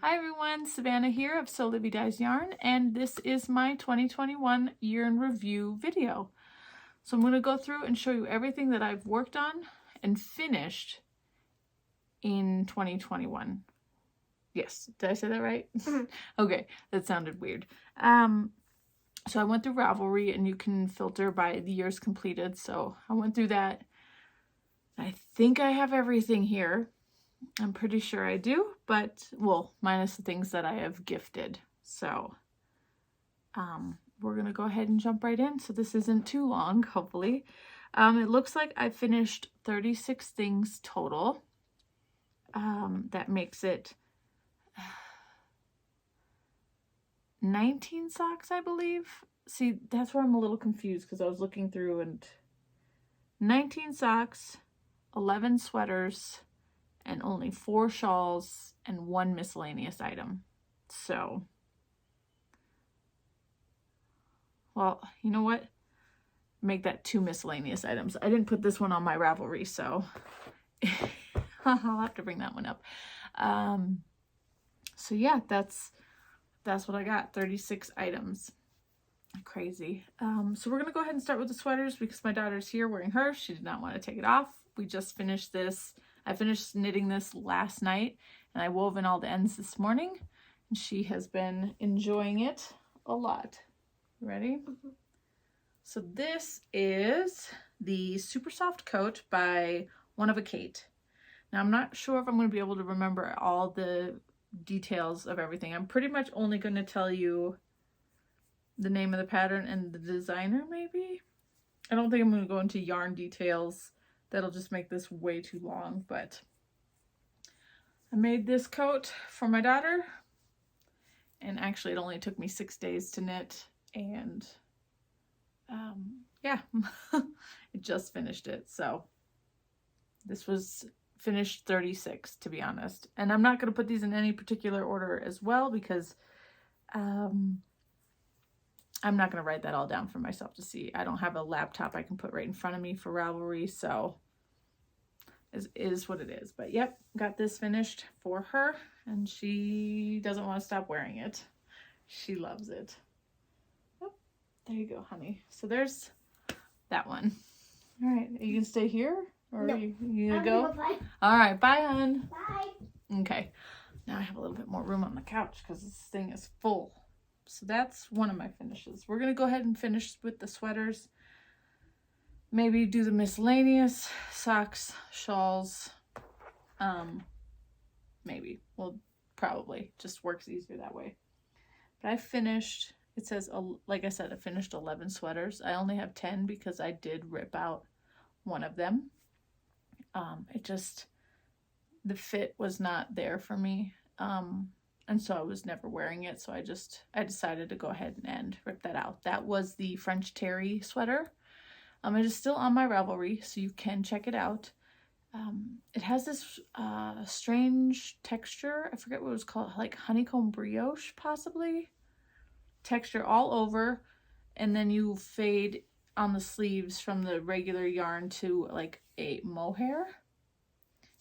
Hi everyone, Savannah here of Sewlivi Dyes Yarn, and this is my 2021 year in review video. So I'm going to go through and show you everything that I've worked on and finished in 2021. Yes, did I say that right? Okay, that sounded weird. So I went through Ravelry, and you can filter by the years completed. So I went through that. I think I have everything here. I'm pretty sure I do, but, well, minus the things that I have gifted. So, we're going to go ahead and jump right in. So this isn't too long, hopefully. It looks like I finished 36 things total. That makes it 19 socks, I believe. See, that's where I'm a little confused because I was looking through and 19 socks, 11 sweaters, and only 4 shawls and 1 miscellaneous item. So, well, you know what? Make that 2 miscellaneous items. I didn't put this one on my Ravelry, so I'll have to bring that one up. So yeah, that's what I got, 36 items. Crazy. So we're gonna go ahead and start with the sweaters because my daughter's here wearing hers. She did not want to take it off. We just finished this. I finished knitting this last night, and I wove in all the ends this morning, and she has been enjoying it a lot. Ready? Mm-hmm. So this is the Super Soft Coat by One of a Kate. Now I'm not sure if I'm going to be able to remember all the details of everything. I'm pretty much only going to tell you the name of the pattern and the designer, maybe. I don't think I'm going to go into yarn details. That'll just make this way too long, but I made this coat for my daughter, and actually it only took me 6 days to knit, and yeah, it just finished it. So this was finished 36, to be honest, and I'm not going to put these in any particular order as well because I'm not going to write that all down for myself to see. I don't have a laptop I can put right in front of me for Ravelry, so it is what it is. But yep, got this finished for her, and she doesn't want to stop wearing it. She loves it. Oh, there you go, honey. So there's that one. All right, are you going to stay here? Or no. are you going to go? Bye. All right, bye, hon. Bye. Okay, now I have a little bit more room on the couch because this thing is full. So that's one of my finishes. We're going to go ahead and finish with the sweaters. Maybe do the miscellaneous, socks, shawls. Maybe. Well, probably. Just works easier that way. But I finished, it says, like I said, I finished 11 sweaters. I only have 10 because I did rip out one of them. The fit was not there for me. And so I was never wearing it, so I decided to go ahead and rip that out. That was the French Terry sweater. It is still on my Ravelry, so you can check it out. It has this strange texture. I forget what it was called, like honeycomb brioche, possibly? Texture all over, and then you fade on the sleeves from the regular yarn to like a mohair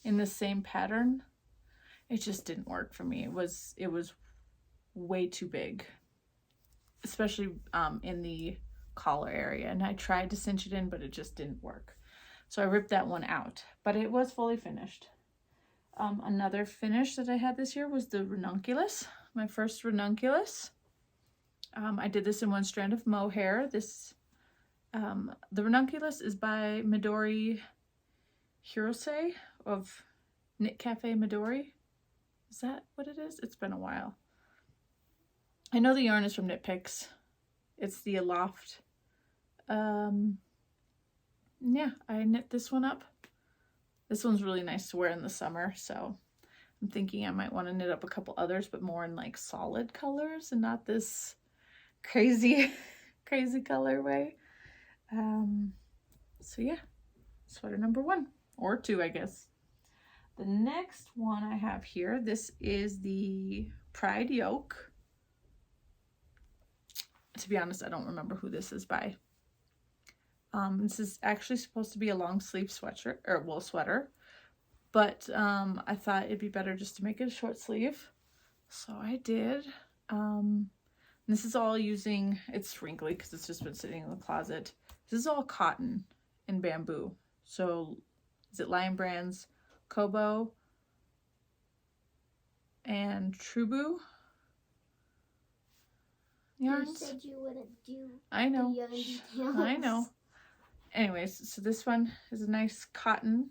in the same pattern. It just didn't work for me. It was way too big, especially in the collar area, and I tried to cinch it in, but it just didn't work. So I ripped that one out, but it was fully finished. Another finish that I had this year was the Ranunculus, my first Ranunculus. I did this in one strand of mohair. The Ranunculus is by Midori Hirose of Knit Cafe Midori. Is that what it is? It's been a while. I know the yarn is from Knit Picks. It's the Aloft. Yeah, I knit this one up. This one's really nice to wear in the summer, so I'm thinking I might want to knit up a couple others, but more in like solid colors and not this crazy colorway. So yeah, sweater number 1 or 2, I guess. The next one I have here, this is the Pride Yoke. To be honest, I don't remember who this is by. This is actually supposed to be a long sleeve sweater, or wool sweater, but I thought it'd be better just to make it a short sleeve So I did. This is all using, it's wrinkly because it's just been sitting in the closet. This is all cotton and bamboo. So is it Lion Brand's Kobo and Trubu yarns? You said you wouldn't do I know. the yarn details. I know. Anyways, so this one is a nice cotton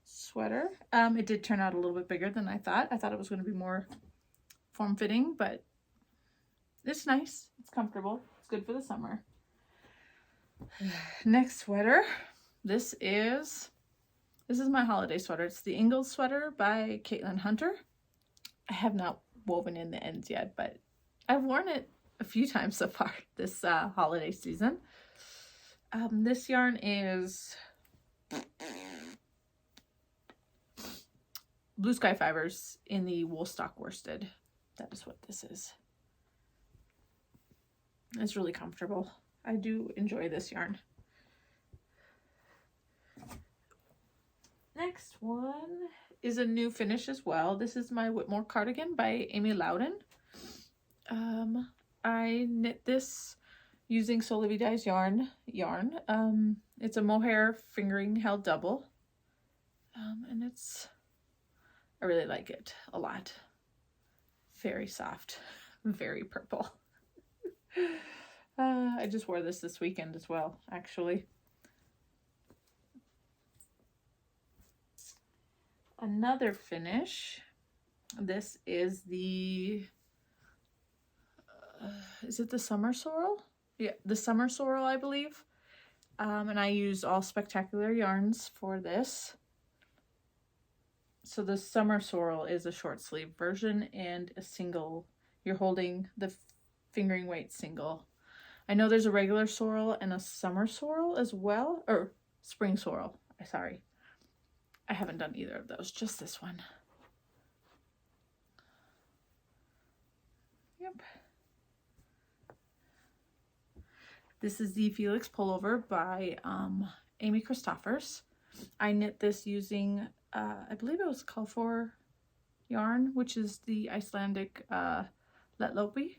sweater. It did turn out a little bit bigger than I thought. I thought it was going to be more form-fitting, but it's nice. It's comfortable. It's good for the summer. Next sweater. This is my holiday sweater. It's the Ingles sweater by Caitlin Hunter. I have not woven in the ends yet, but I've worn it a few times so far this holiday season. This yarn is Blue Sky Fibers in the Woolstock worsted. That is what this is. It's really comfortable. I do enjoy this yarn. Next one is a new finish as well. This is my Whitmore cardigan by Amy Lowden. I knit this using Sewlivi Dye's yarn. It's a mohair fingering held double. And I really like it a lot. Very soft, very purple. I just wore this weekend as well, actually. Another finish. This is the, is it the Summer Sorrel? Yeah, the Summer Sorrel, I believe. And I used all spectacular yarns for this. So the Summer Sorrel is a short sleeve version and a single. You're holding the fingering weight single. I know there's a regular sorrel and a summer sorrel as well, or spring sorrel. Sorry. I haven't done either of those, just this one. Yep. This is the Felix pullover by Amy Christophers. I knit this using, I believe it was Kulfor yarn, which is the Icelandic Letlopi.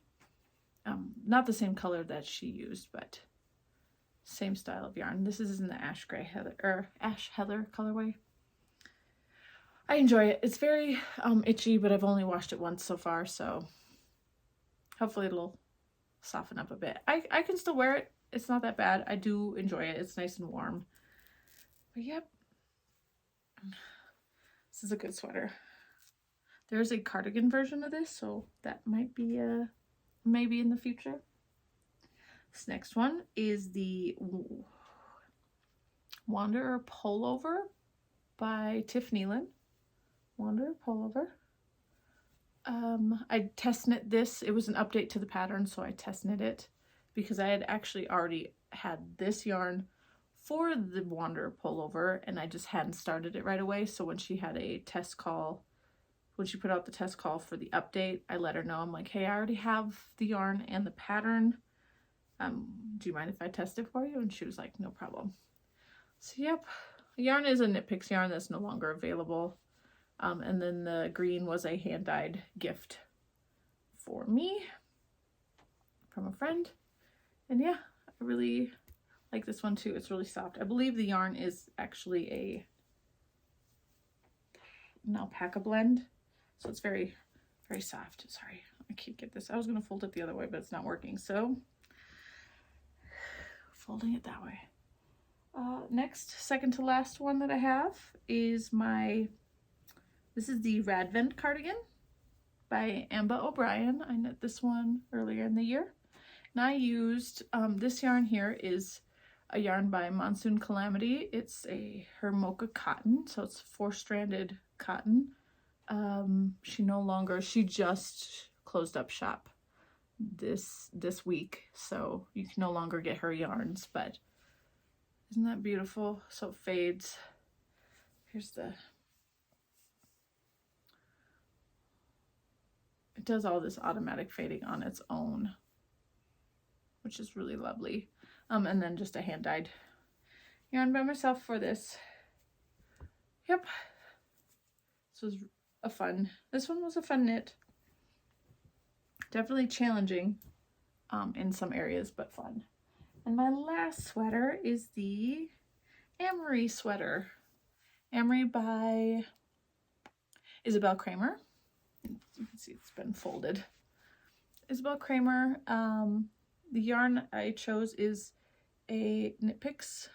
Not the same color that she used, but same style of yarn. This is in the ash gray heather, or ash heather colorway. I enjoy it. It's very itchy, but I've only washed it once so far, so hopefully it'll soften up a bit. I can still wear it. It's not that bad. I do enjoy it. It's nice and warm. But yep. This is a good sweater. There's a cardigan version of this, so that might be maybe in the future. This next one is the Wanderer pullover by Tiff Nealon. Wanderer pullover. I test knit this. It was an update to the pattern, so I test knit it because I had actually already had this yarn for the Wanderer pullover and I just hadn't started it right away. So when she had a test call, when she put out the test call for the update, I let her know. I'm like, hey, I already have the yarn and the pattern. Do you mind if I test it for you? And she was like, no problem. So yep, the yarn is a Knit Picks yarn that's no longer available. And then the green was a hand-dyed gift for me from a friend. And yeah, I really like this one too. It's really soft. I believe the yarn is actually an alpaca blend. So it's very, very soft. Sorry, I can't get this. I was going to fold it the other way, but it's not working. So folding it that way. Next, second to last one that I have is this is the Radvent cardigan by Amba O'Brien. I knit this one earlier in the year. And I used, this yarn here is a yarn by Monsoon Calamity. It's her mocha cotton, so it's 4-stranded cotton. She just closed up shop this week, so you can no longer get her yarns, but isn't that beautiful? So it fades. It does all this automatic fading on its own, which is really lovely. And then just a hand-dyed yarn by myself for this. Yep. This one was a fun knit. definitely challenging in some areas, but fun. And my last sweater is the Amory sweater. Amory by Isabel Kramer. You can see it's been folded. Isabel Kramer. The yarn I chose is a Knit Picks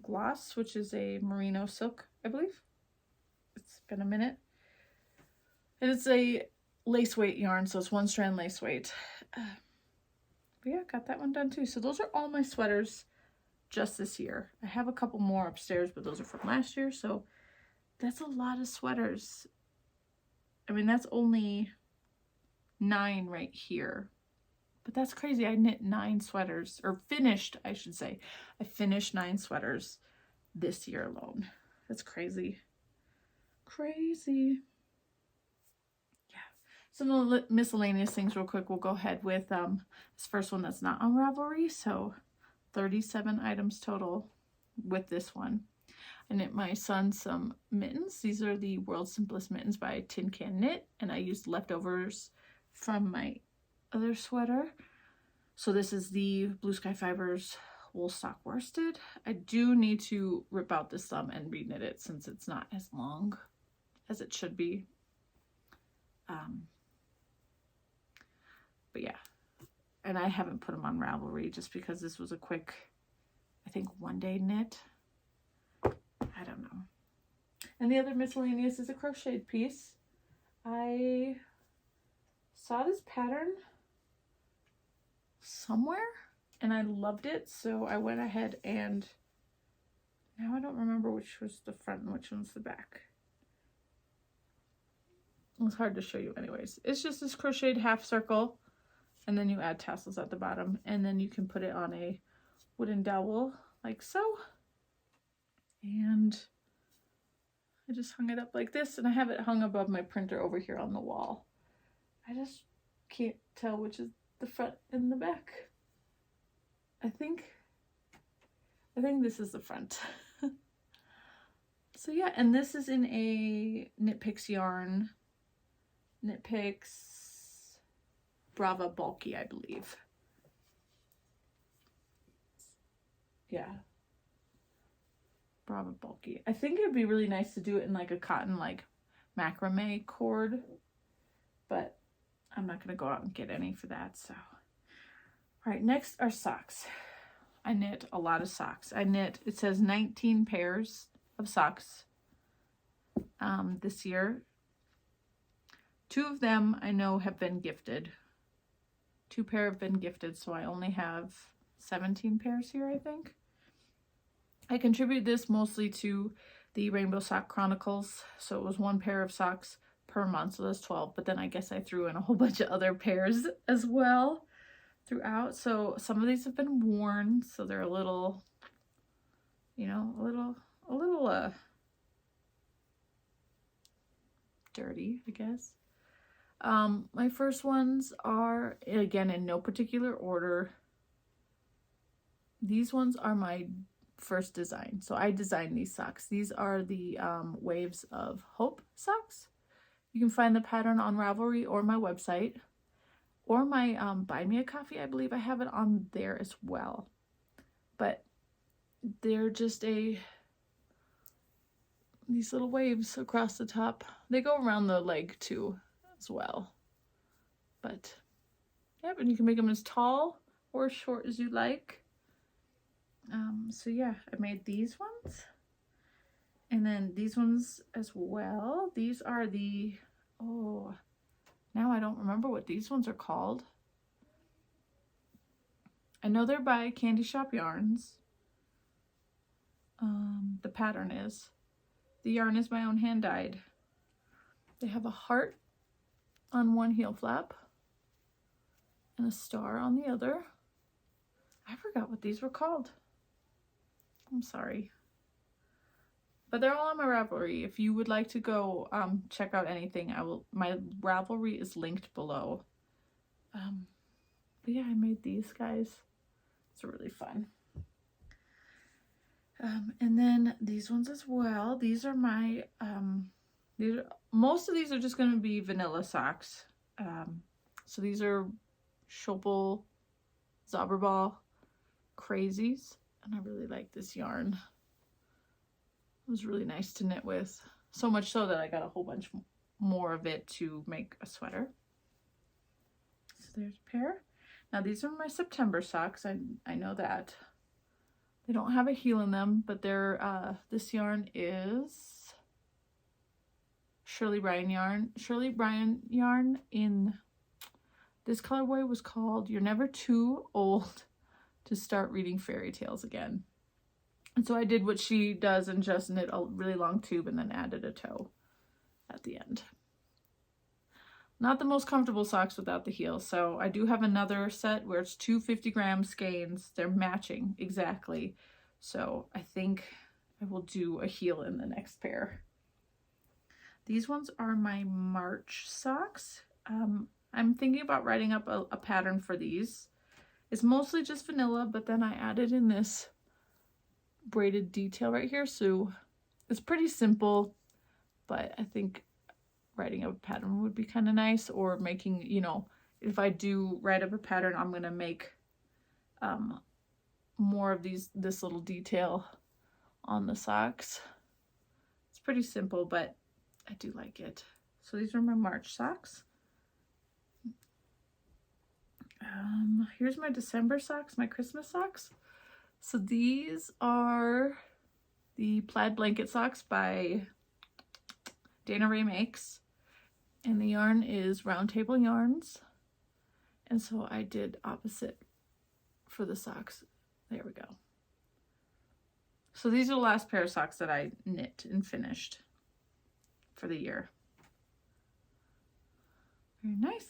gloss, which is a merino silk, I believe. It's been a minute. And it's a lace weight yarn, so it's 1 strand lace weight. But yeah, got that one done too. So those are all my sweaters just this year. I have a couple more upstairs, but those are from last year, so that's a lot of sweaters. I mean, that's only 9 right here. But that's crazy. I knit 9 sweaters, or finished, I should say. I finished 9 sweaters this year alone. That's crazy. Crazy. Yeah. Some of the miscellaneous things real quick. We'll go ahead with this first one that's not on Ravelry. So 37 items total with this one. I knit my son some mittens. These are the World's Simplest Mittens by Tin Can Knit. And I used leftovers from my other sweater. So this is the Blue Sky Fibers wool stock worsted. I do need to rip out this thumb and reknit it since it's not as long as it should be. But yeah, and I haven't put them on Ravelry just because this was a quick, I think, 1-day knit. I don't know. And the other miscellaneous is a crocheted piece. I saw this pattern somewhere and I loved it, so I went ahead and now I don't remember which was the front and which one's the back. It's hard to show you anyways. It's just this crocheted half circle and then you add tassels at the bottom and then you can put it on a wooden dowel like so. And I just hung it up like this and I have it hung above my printer over here on the wall. I just can't tell which is the front and the back. I think this is the front. So yeah, and this is in a Knit Picks yarn. Knit Picks Brava Bulky, I believe. Yeah. Brava Bulky. I think it'd be really nice to do it in like a cotton like macrame cord, but I'm not going to go out and get any for that. So, all right, next are socks. I knit a lot of socks. I knit, it says 19 pairs of socks this year. 2 of them I know have been gifted. 2 pair have been gifted, so I only have 17 pairs here, I think. I contribute this mostly to the Rainbow Sock Chronicles, so it was 1 pair of socks per month, so that's 12, but then I guess I threw in a whole bunch of other pairs as well throughout. So some of these have been worn, so they're a little, you know, a little dirty, I guess. My first ones are, again, in no particular order. These ones are my first design. So I designed these socks. These are the Waves of Hope socks. You can find the pattern on Ravelry or my website or my Buy Me a Coffee. I believe I have it on there as well. But they're just these little waves across the top. They go around the leg too as well. But yeah, and you can make them as tall or as short as you like. So yeah, I made these ones. And then these ones as well. These are the, oh, now I don't remember what these ones are called. I know they're by Candy Shop Yarns. The pattern is. The yarn is my own hand dyed. They have a heart on one heel flap and a star on the other. I forgot what these were called. I'm sorry. But they're all on my Ravelry. If you would like to go check out anything, my Ravelry is linked below. But yeah, I made these guys. It's really fun. And then these ones as well. These are my most of these are just going to be vanilla socks. So these are Schopel Zauberball Crazies, and I really like this yarn. It was really nice to knit with. So much so that I got a whole bunch more of it to make a sweater. So there's a pair. Now these are my September socks. I know that. They don't have a heel in them, but they're this yarn is Shirley Bryan yarn. Shirley Bryan yarn in this colorway was called You're Never Too Old to Start Reading Fairy Tales Again. And so I did what she does and just knit a really long tube and then added a toe at the end. Not the most comfortable socks without the heel. So I do have another set where it's two 50-gram skeins. They're matching exactly. So I think I will do a heel in the next pair. These ones are my March socks. I'm thinking about writing up a pattern for these. It's mostly just vanilla, but then I added in this braided detail right here, so it's pretty simple, but I think writing up a pattern would be kind of nice, or making, you know, if I do write up a pattern, I'm gonna make more of this little detail on the socks. It's pretty simple, but I do like it. So these are my March socks. Here's my December socks, my Christmas socks. So these are the Plaid blanket socks by Dana Rae Makes, and the yarn is Round Table Yarns. And so I did opposite for the socks. There we go. So these are the last pair of socks that I knit and finished for the year. Very nice.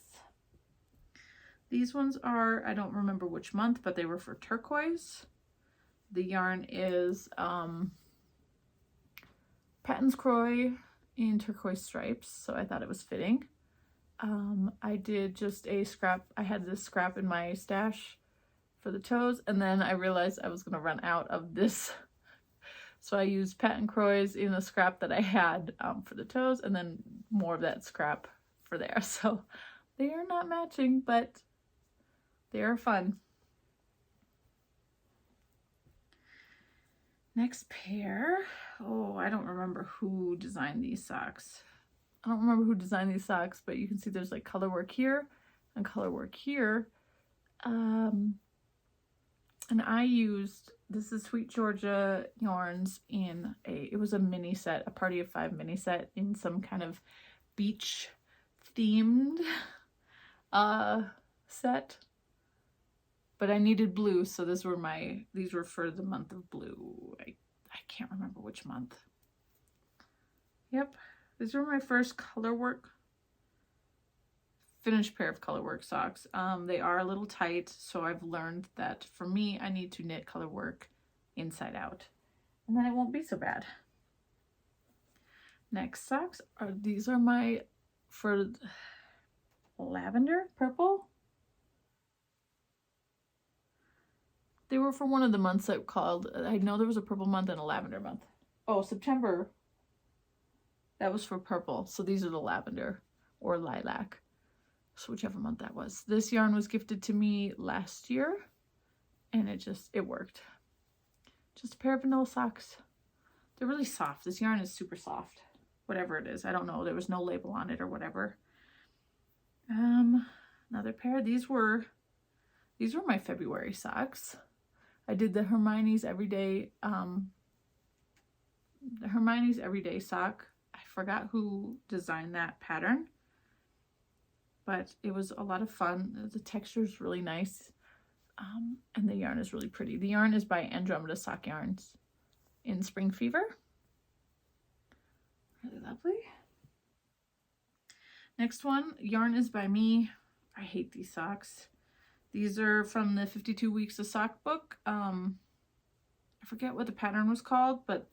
These ones are, I don't remember which month, but they were for turquoise. The yarn is Patton's Croy in turquoise stripes, so I thought it was fitting. I did just a scrap. I had this scrap in my stash for the toes, and then I realized I was going to run out of this. So I used Patton Croy's in the scrap that I had for the toes, and then more of that scrap for there. So they are not matching, but they are fun. Next pair. Oh, I don't remember who designed these socks. I don't remember who designed these socks, but you can see there's like color work here and color work here. And I used, this is Sweet Georgia yarns in it was a mini set, a Party of 5 mini set in some kind of beach themed set. But I needed blue, so these were for the month of blue. I can't remember which month. Yep, these were my first finished pair of color work socks. They are a little tight, so I've learned that for me, I need to knit color work inside out, and then it won't be so bad. Next socks are, these are my, for lavender, purple. They were for one of the months that called, I know there was a purple month and a lavender month. Oh, September, that was for purple. So these are the lavender or lilac. So whichever month that was. This yarn was gifted to me last year, and it worked. Just a pair of vanilla socks. They're really soft. This yarn is super soft. Whatever it is. I don't know. There was no label on it or whatever. Another pair. These were my February socks. I did the Hermione's Everyday sock. I forgot who designed that pattern, but it was a lot of fun. The texture is really nice, and the yarn is really pretty. The yarn is by Andromeda Sock Yarns in Spring Fever. Really lovely. Next one, yarn is by me. I hate these socks. These are from the 52 Weeks of Sock book. I forget what the pattern was called, but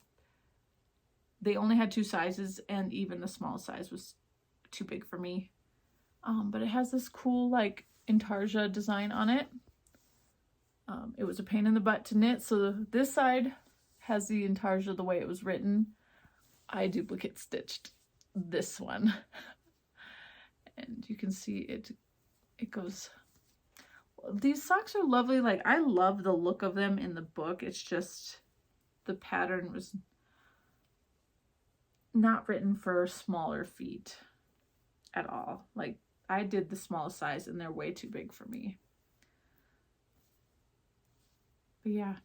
they only had 2 sizes, and even the small size was too big for me. But it has this cool like intarsia design on it. It was a pain in the butt to knit, so this side has the intarsia the way it was written. I duplicate stitched this one. And you can see it it goes, these socks are lovely. Like, I love the look of them in the book. It's just the pattern was not written for smaller feet at all. Like, I did the smallest size and they're way too big for me. But yeah,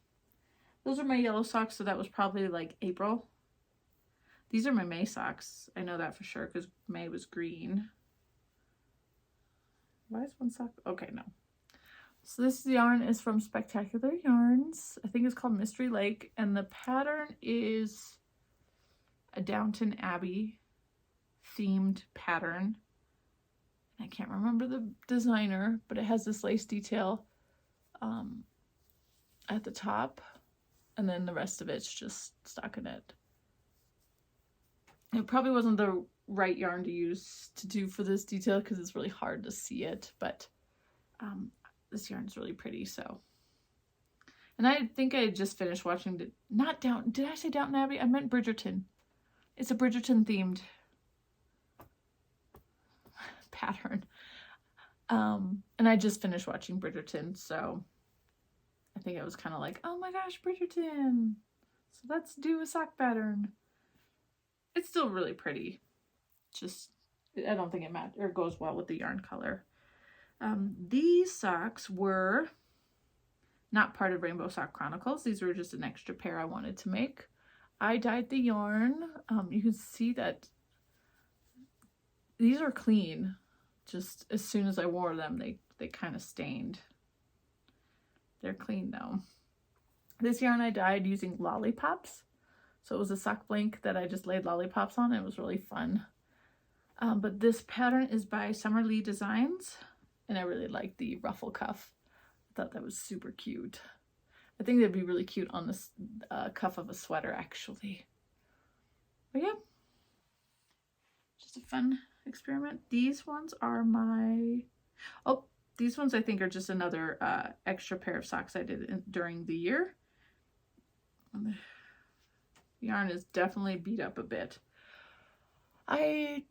those are my yellow socks. So that was probably like April. These are my May socks. I know that for sure because May was green. Why is one sock? Okay, no. So this yarn is from Spectacular Yarns. I think it's called Mystery Lake. And the pattern is a Downton Abbey themed pattern. I can't remember the designer, but it has this lace detail at the top. And then the rest of it's just stockinette. It probably wasn't the right yarn to use to do for this detail because it's really hard to see it, but this yarn is really pretty. So, and I think I just finished watching did I say Downton Abbey? I meant Bridgerton. It's a Bridgerton themed pattern. And I just finished watching Bridgerton, so I think I was kind of like, oh my gosh, Bridgerton, so let's do a sock pattern. It's still really pretty, just I don't think it matters or goes well with the yarn color. These socks were not part of Rainbow Sock Chronicles. These were just an extra pair I wanted to make. I dyed the yarn. You can see that these are clean. Just as soon as I wore them, they kind of stained. They're clean though. This yarn I dyed using lollipops. So it was a sock blank that I just laid lollipops on. It was really fun. But this pattern is by Summer Lee Designs. And I really like the ruffle cuff. I thought that was super cute. I think that'd be really cute on the cuff of a sweater, actually. But yeah, just a fun experiment. These ones are these ones I think are just another extra pair of socks I did during the year. The yarn is definitely beat up a bit. I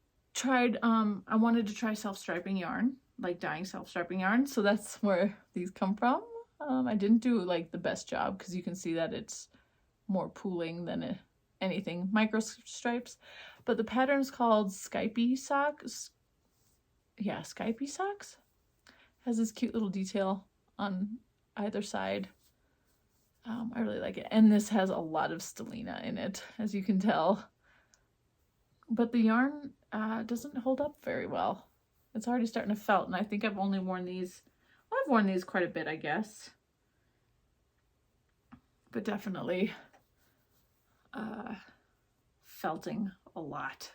wanted to try self-striping yarn, like dyeing self-striping yarn, so that's where these come from. I didn't do like the best job because you can see that it's more pooling than anything micro stripes, but the pattern is called Skypey Socks. Yeah, Skypey Socks. Has this cute little detail on either side. I really like it, and this has a lot of stellina in it, as you can tell, but the yarn doesn't hold up very well. It's already starting to felt, and I think I've only worn these, well, I've worn these quite a bit, I guess, but definitely felting a lot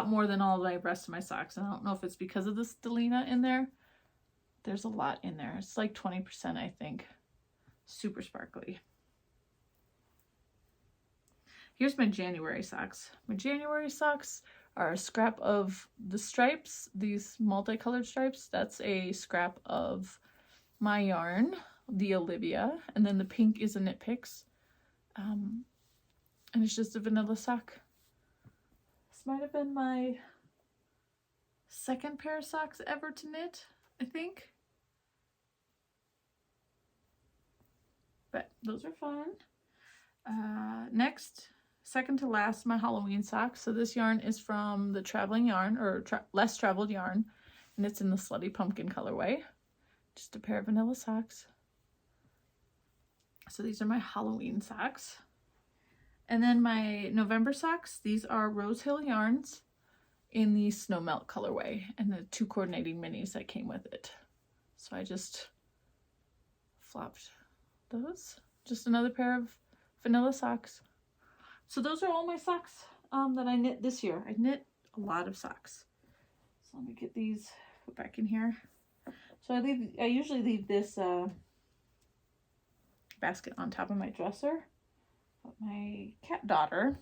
more than all the rest of my socks. And I don't know if it's because of the stellina in there. There's a lot in there. It's like 20%, I think. Super sparkly. Here's my January socks. My January socks are a scrap of the stripes, these multicolored stripes. That's a scrap of my yarn, the Olivia, and then the pink is a Knit Picks. And it's just a vanilla sock. This might have been my second pair of socks ever to knit, I think. But those are fun. Next, second to last, my Halloween socks. So this yarn is from the Traveling Yarn, or Less Traveled Yarn, and it's in the Slutty Pumpkin colorway. Just a pair of vanilla socks. So these are my Halloween socks. And then my November socks, these are Rose Hill yarns in the Snow Melt colorway, and the 2 coordinating minis that came with it. So I just flopped those. Just another pair of vanilla socks. So those are all my socks that I knit this year. I knit a lot of socks. So let me get these put back in here. So I usually leave this basket on top of my dresser. But my cat daughter,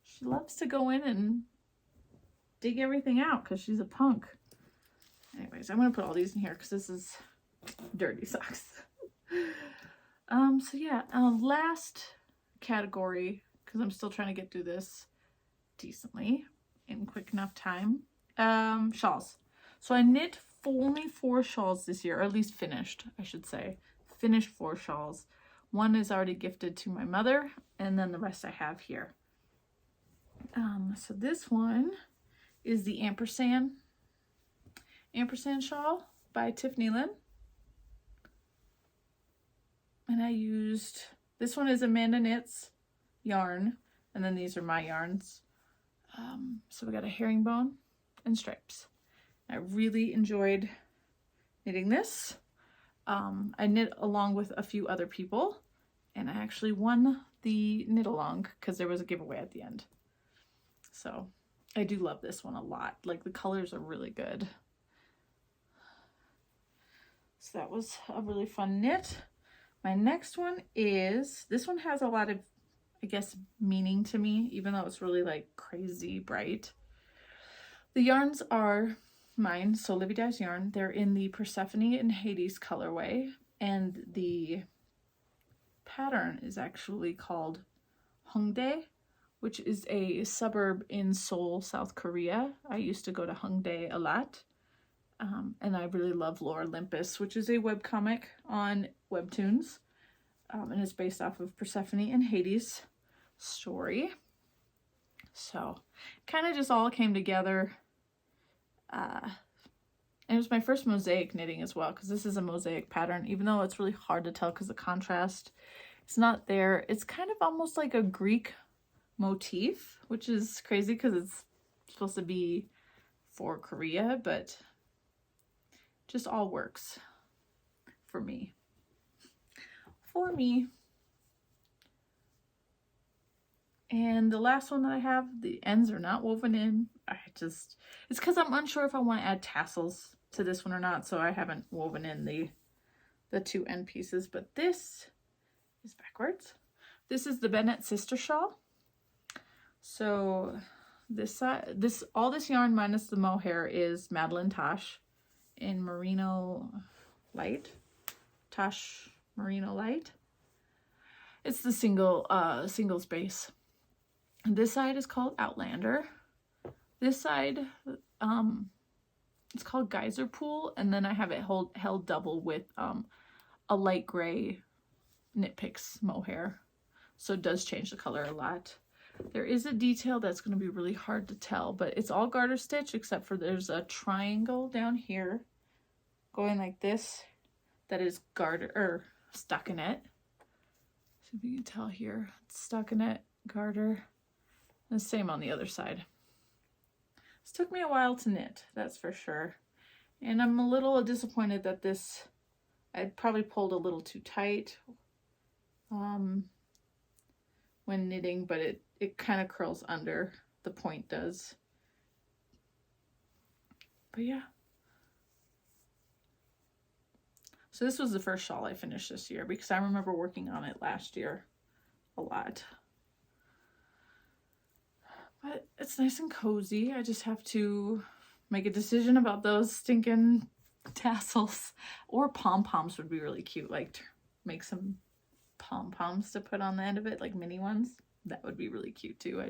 she loves to go in and dig everything out because she's a punk. Anyways, I'm going to put all these in here because this is dirty socks. So yeah, last category, because I'm still trying to get through this decently in quick enough time, Shawls. So I knit only 4 shawls this year, or at least finished, I should say. Finished 4 shawls. One is already gifted to my mother, and then the rest I have here. So this one is the ampersand shawl by Tiffany Lynn. And I used, this one is Amanda Knits yarn, and then these are my yarns. So we got a herringbone and stripes. I really enjoyed knitting this. I knit along with a few other people, and I actually won the knit along because there was a giveaway at the end. So I do love this one a lot. Like, the colors are really good. So that was a really fun knit. My next one is, this one has a lot of, I guess, meaning to me, even though it's really like crazy bright. The yarns are mine, Sewlivi Dyes yarn. They're in the Persephone and Hades colorway, and the pattern is actually called Hongdae, which is a suburb in Seoul, South Korea. I used to go to Hongdae a lot, and I really love Lore Olympus, which is a webcomic on Webtoons, and it's based off of Persephone and Hades story. So kind of just all came together. And it was my first mosaic knitting as well, because this is a mosaic pattern, even though it's really hard to tell because the contrast is not there. It's kind of almost like a Greek motif, which is crazy because it's supposed to be for Korea, but just all works for me. And the last one that I have, the ends are not woven in. It's because I'm unsure if I want to add tassels to this one or not, so I haven't woven in the 2 end pieces. But this is backwards. This is the Bennett sister shawl. So all this yarn minus the mohair is Madeline Tosh in Merino Light. Tosh Merino Light. It's the singles base. And this side is called Outlander. This side, it's called Geyser Pool, and then I have it held double with a light gray Knit Picks mohair. So it does change the color a lot. There is a detail that's going to be really hard to tell, but it's all garter stitch except for there's a triangle down here going like this that is garter stockinette. See if you can tell here. It's stockinette, garter, and the same on the other side. This took me a while to knit, that's for sure. And I'm a little disappointed that this, I probably pulled a little too tight when knitting, but it kind of curls under, the point does. But yeah. So this was the first shawl I finished this year because I remember working on it last year a lot. But it's nice and cozy. I just have to make a decision about those stinking tassels. Or pom-poms would be really cute. Like, make some pom-poms to put on the end of it, like mini ones. That would be really cute too. I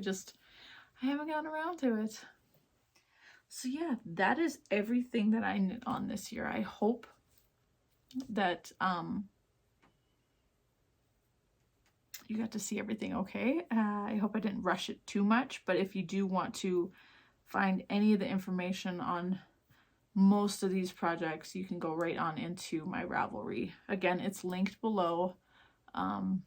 haven't gotten around to it. So yeah, that is everything that I knit on this year. I hope that you got to see everything okay. I hope I didn't rush it too much, but if you do want to find any of the information on most of these projects, you can go right on into my Ravelry. Again, it's linked below, and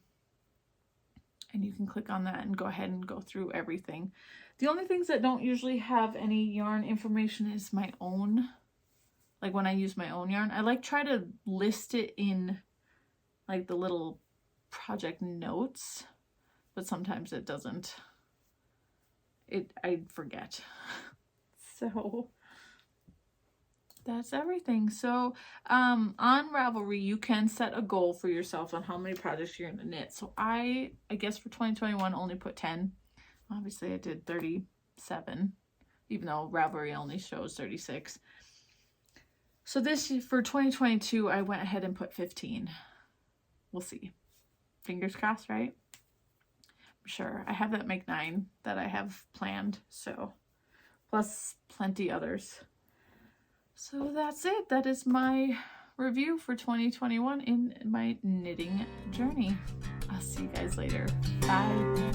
you can click on that and go ahead and go through everything. The only things that don't usually have any yarn information is my own, like when I use my own yarn. I try to list it in like the little project notes, but sometimes it doesn't. I forget. So that's everything. So on Ravelry, you can set a goal for yourself on how many projects you're going to knit. So I guess for 2021 only put 10. Obviously I did 37, even though Ravelry only shows 36. So for 2022, I went ahead and put 15. We'll see. Fingers crossed, right? I'm sure. I have that make 9 that I have planned. So plus plenty others. So that's it. That is my review for 2021 in my knitting journey. I'll see you guys later. Bye.